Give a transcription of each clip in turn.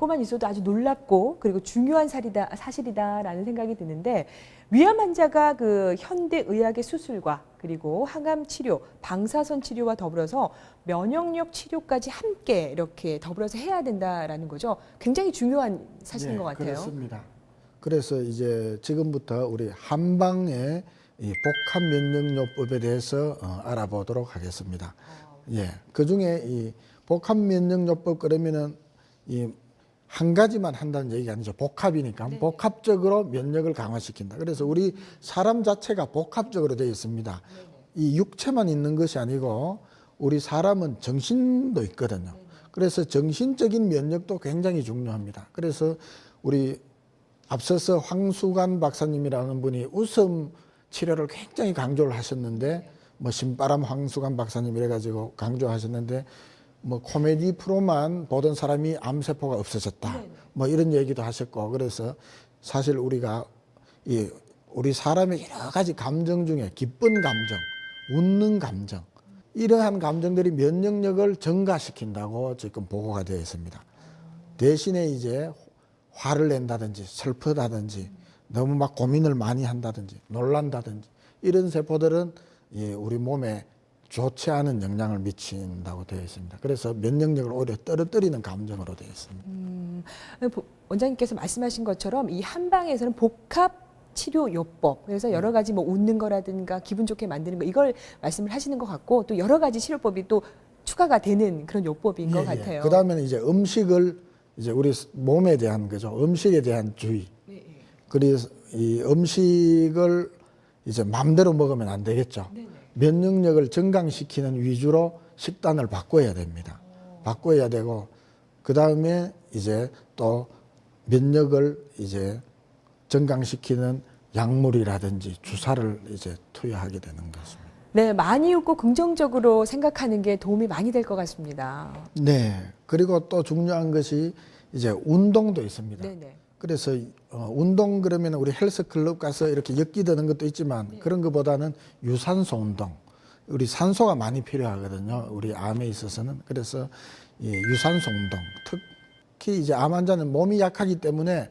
듣고만 있어도 아주 놀랍고 그리고 중요한 사실이다라는 생각이 드는데 위암 환자가 그 현대 의학의 수술과 그리고 항암 치료, 방사선 치료와 더불어서 면역력 치료까지 함께 이렇게 더불어서 해야 된다라는 거죠. 굉장히 중요한 사실인 것 같아요. 그렇습니다. 그래서 이제 지금부터 우리 한방의 이 복합 면역요법에 대해서 알아보도록 하겠습니다. 그 중에 이 복합 면역요법 그러면은 이 한 가지만 한다는 얘기가 아니죠. 복합이니까 복합적으로 면역을 강화시킨다. 그래서 우리 사람 자체가 복합적으로 되어 있습니다. 이 육체만 있는 것이 아니고 우리 사람은 정신도 있거든요. 그래서 정신적인 면역도 굉장히 중요합니다. 그래서 우리 앞서서 황수관 박사님이라는 분이 웃음 치료를 굉장히 강조를 하셨는데 뭐 신바람 황수관 박사님 이래가지고 강조하셨는데 뭐 코미디 프로만 보던 사람이 암세포가 없어졌다. 뭐 이런 얘기도 하셨고 그래서 사실 우리가 우리 사람의 여러 가지 감정 중에 기쁜 감정, 웃는 감정 이러한 감정들이 면역력을 증가시킨다고 지금 보고가 되어 있습니다. 대신에 이제 화를 낸다든지 슬프다든지 너무 막 고민을 많이 한다든지 놀란다든지 이런 세포들은 우리 몸에 좋지 않은 영향을 미친다고 되어 있습니다. 그래서 면역력을 오히려 떨어뜨리는 감정으로 되어 있습니다. 원장님께서 말씀하신 것처럼 이 한방에서는 복합 치료요법, 그래서 여러 가지 뭐 웃는 거라든가 기분 좋게 만드는 거 이걸 말씀을 하시는 것 같고 또 여러 가지 치료법이 또 추가가 되는 그런 요법인 것 같아요. 그 다음에는 이제 음식을 이제 우리 몸에 대한 거죠. 음식에 대한 주의. 그래서 이 음식을 이제 마음대로 먹으면 안 되겠죠. 면역력을 증강시키는 위주로 식단을 바꿔야 됩니다. 바꿔야 되고 그 다음에 이제 또 면역을 이제 증강시키는 약물이라든지 주사를 이제 투여하게 되는 것입니다. 네, 많이 웃고 긍정적으로 생각하는 게 도움이 많이 될 것 같습니다. 네. 그리고 또 중요한 것이 이제 운동도 있습니다. 네네. 그래서 운동 그러면 우리 헬스클럽 가서 이렇게 엮기 드는 것도 있지만 그런 것보다는 유산소 운동. 우리 산소가 많이 필요하거든요. 우리 암에 있어서는. 그래서 유산소 운동. 특히 이제 암 환자는 몸이 약하기 때문에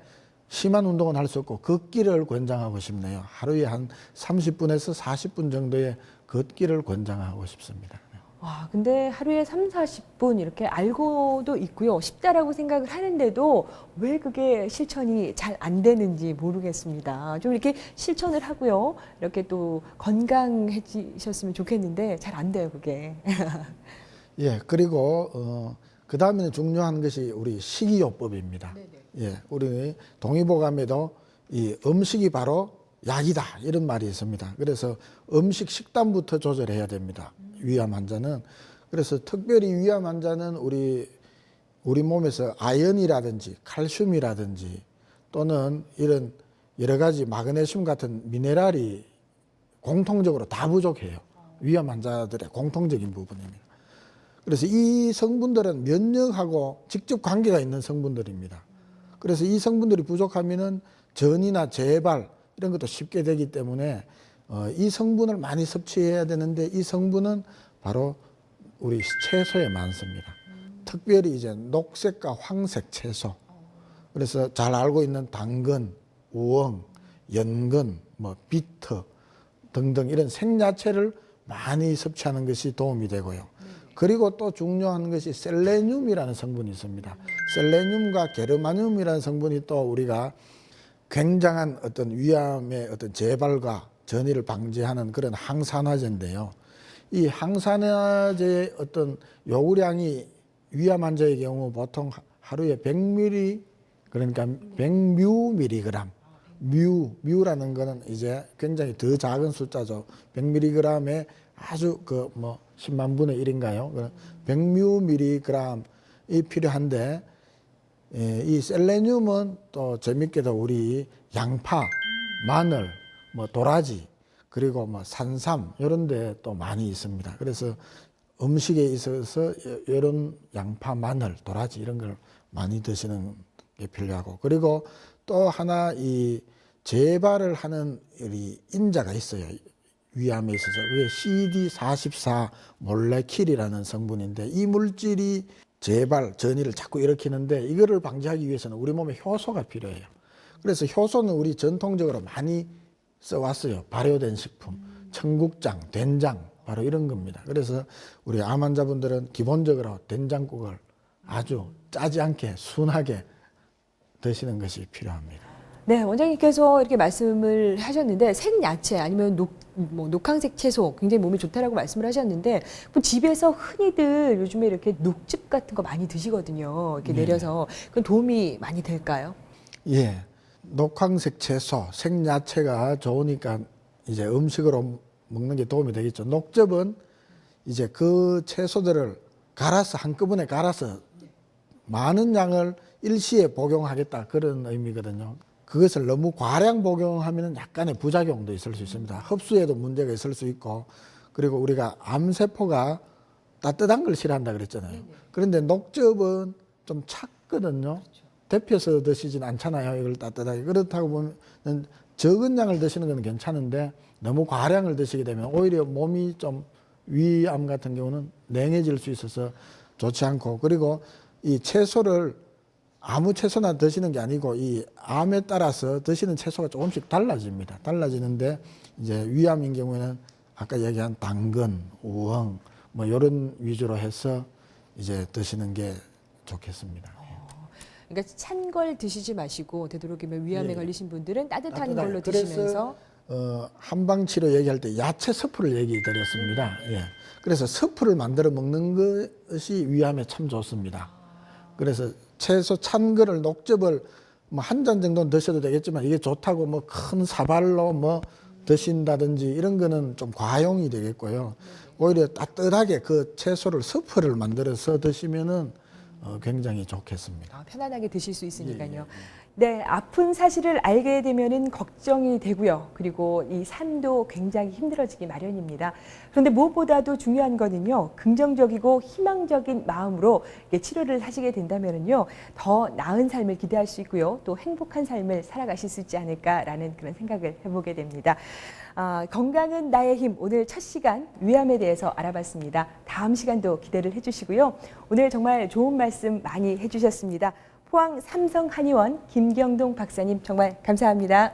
심한 운동은 할 수 없고 걷기를 권장하고 싶네요. 하루에 한 30분에서 40분 정도의 걷기를 권장하고 싶습니다. 와, 근데 하루에 3, 40분 이렇게 알고도 있고요. 쉽다라고 생각을 하는데도 왜 그게 실천이 잘 안 되는지 모르겠습니다. 좀 이렇게 실천을 하고요. 이렇게 또 건강해지셨으면 좋겠는데 잘 안 돼요, 그게. 그리고 그 다음에는 중요한 것이 우리 식이요법입니다. 우리 동의보감에도 이 음식이 바로 약이다 이런 말이 있습니다. 그래서 음식 식단부터 조절해야 됩니다. 위암 환자는. 그래서 특별히 위암 환자는 우리 몸에서 아연이라든지 칼슘이라든지 또는 이런 여러 가지 마그네슘 같은 미네랄이 공통적으로 다 부족해요. 위암 환자들의 공통적인 부분입니다. 그래서 이 성분들은 면역하고 직접 관계가 있는 성분들입니다. 그래서 이 성분들이 부족하면은 전이나 재발 이런 것도 쉽게 되기 때문에 이 성분을 많이 섭취해야 되는데 이 성분은 바로 우리 채소에 많습니다. 특별히 이제 녹색과 황색 채소. 그래서 잘 알고 있는 당근, 우엉, 연근, 뭐 비트 등등 이런 생야채를 많이 섭취하는 것이 도움이 되고요. 그리고 또 중요한 것이 셀레늄이라는 성분이 있습니다. 셀레늄과 게르마늄이라는 성분이 또 우리가 굉장한 어떤 위암의 어떤 재발과 전이를 방지하는 그런 항산화제인데요. 이 항산화제의 어떤 요구량이 위암 환자의 경우 보통 하루에 100ml 그러니까 100μmg 뮤라는 거는 이제 굉장히 더 작은 숫자죠. 100mg에 아주 그 뭐 10만 분의 1인가요? 100mg이 필요한데 이 셀레늄은 또 재밌게도 우리 양파, 마늘, 뭐 도라지 그리고 뭐 산삼 이런 데 또 많이 있습니다. 그래서 음식에 있어서 이런 양파, 마늘, 도라지 이런 걸 많이 드시는 게 필요하고 그리고 또 하나 이 재발을 하는 우리 인자가 있어요. 위암에 있어서 왜 CD44 몰레킬이라는 성분인데 이 물질이 재발, 전이를 자꾸 일으키는데 이거를 방지하기 위해서는 우리 몸에 효소가 필요해요. 그래서 효소는 우리 전통적으로 많이 써왔어요. 발효된 식품, 청국장, 된장, 바로 이런 겁니다. 그래서 우리 암 환자분들은 기본적으로 된장국을 아주 짜지 않게 순하게 드시는 것이 필요합니다. 네, 원장님께서 이렇게 말씀을 하셨는데 생야채 아니면 녹황색 채소 굉장히 몸에 좋다라고 말씀을 하셨는데 뭐 집에서 흔히들 요즘에 이렇게 녹즙 같은 거 많이 드시거든요. 이렇게 내려서 그건 도움이 많이 될까요? 예, 녹황색 채소, 생야채가 좋으니까 이제 음식으로 먹는 게 도움이 되겠죠. 녹즙은 이제 그 채소들을 갈아서 한꺼번에 갈아서 많은 양을 일시에 복용하겠다 그런 의미거든요. 그것을 너무 과량 복용하면 약간의 부작용도 있을 수 있습니다. 흡수에도 문제가 있을 수 있고, 그리고 우리가 암세포가 따뜻한 걸 싫어한다 그랬잖아요. 그런데 녹즙은 좀 찼거든요. 데펴서 드시진 않잖아요. 이걸 따뜻하게. 그렇다고 보면 적은 양을 드시는 건 괜찮은데 너무 과량을 드시게 되면 오히려 몸이 좀 위암 같은 경우는 냉해질 수 있어서 좋지 않고, 그리고 이 채소를 아무 채소나 드시는 게 아니고 이 암에 따라서 드시는 채소가 조금씩 달라집니다. 달라지는데 이제 위암인 경우에는 아까 얘기한 당근, 우엉 뭐 이런 위주로 해서 이제 드시는 게 좋겠습니다. 그러니까 찬 걸 드시지 마시고 되도록이면 위암에 예. 걸리신 분들은 따뜻한 따뜻하게. 걸로 그래서, 드시면서 한방 치료 얘기할 때 야채 스프를 얘기 드렸습니다. 예. 그래서 스프를 만들어 먹는 것이 위암에 참 좋습니다. 그래서 채소 찬 거를 녹즙을 뭐 한 잔 정도는 드셔도 되겠지만 이게 좋다고 뭐 큰 사발로 뭐 드신다든지 이런 거는 좀 과용이 되겠고요. 오히려 따뜻하게 그 채소를 스프를 만들어서 드시면은 굉장히 좋겠습니다. 편안하게 드실 수 있으니까요. 네, 아픈 사실을 알게 되면은 걱정이 되고요. 그리고 이 삶도 굉장히 힘들어지기 마련입니다. 그런데 무엇보다도 중요한 거는요, 긍정적이고 희망적인 마음으로 치료를 하시게 된다면은요, 더 나은 삶을 기대할 수 있고요, 또 행복한 삶을 살아가실 수 있지 않을까라는 그런 생각을 해보게 됩니다. 건강은 나의 힘, 오늘 첫 시간 위암에 대해서 알아봤습니다. 다음 시간도 기대를 해주시고요. 오늘 정말 좋은 말씀 많이 해주셨습니다. 포항 삼성한의원 김경동 박사님 정말 감사합니다.